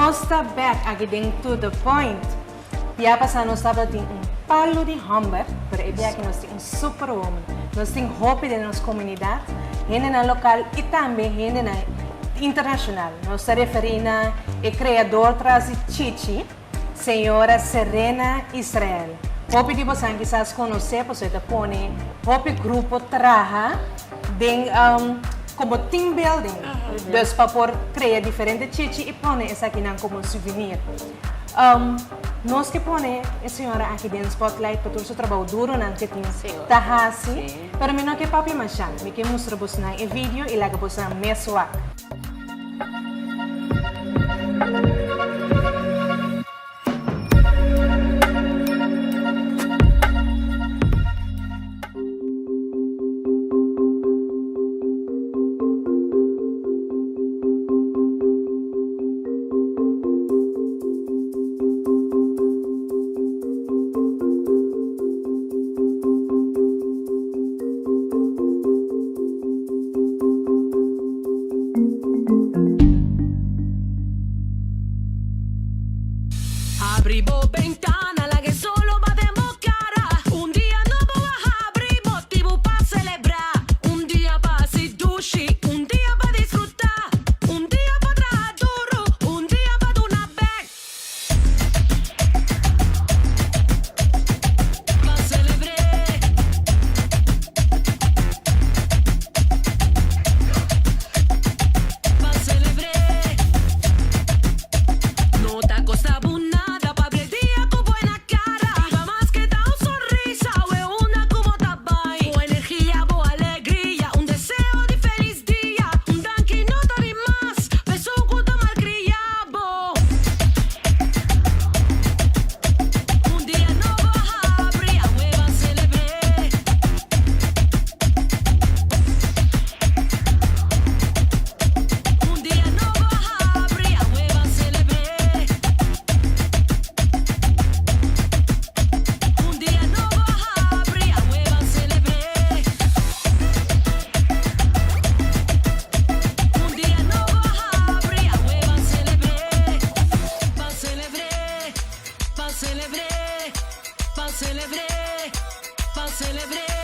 nós está back aqui dentro to the point. Já passando nós estava tem palo de hamburger, pero é que nós temos superwoman. Nós temos hope da nossa comunidade, gente na local e também gente na internacional. Nós está referindo a criador traz Chichi, senhora Serena Israel. Hope de você quizás conhecer, porque você põe hope grupo trabalha como team building. Então, para criar diferentes chichi e põe essa aqui como souvenir. Nós que põe a senhora aqui dentro do spotlight para todo o seu trabalho duro, não que tem tahasi, mas não que papi machan, me que mostra você na vídeo e lá que você na meswak. Abrimos ventana, la que solo batemos cara. Un día no vas a abrir motivo para celebrar. Un día para hacer sushi, un día para disfrutar. Un día para trabajar duro, un día para una back. Pa' celebrar. Pa' celebrar. No te acostaba nada pa' abrir día con buena cara. Diga más que da un sonrisa, o es una como tabay. Boa energía, boa alegría, un deseo de feliz día. Un dan que no te di más, beso un cuento malcriado. Un día no vas a abrir, a hueva a celebrar. Un día no vas a abrir, a hueva a celebrar. Un día no vas a abrir, a hueva a celebrar. Un día no vas a abrir, a hueva a celebrar. Pa' celebrar, pa' celebrar, pa' celebrar, pa' celebrar.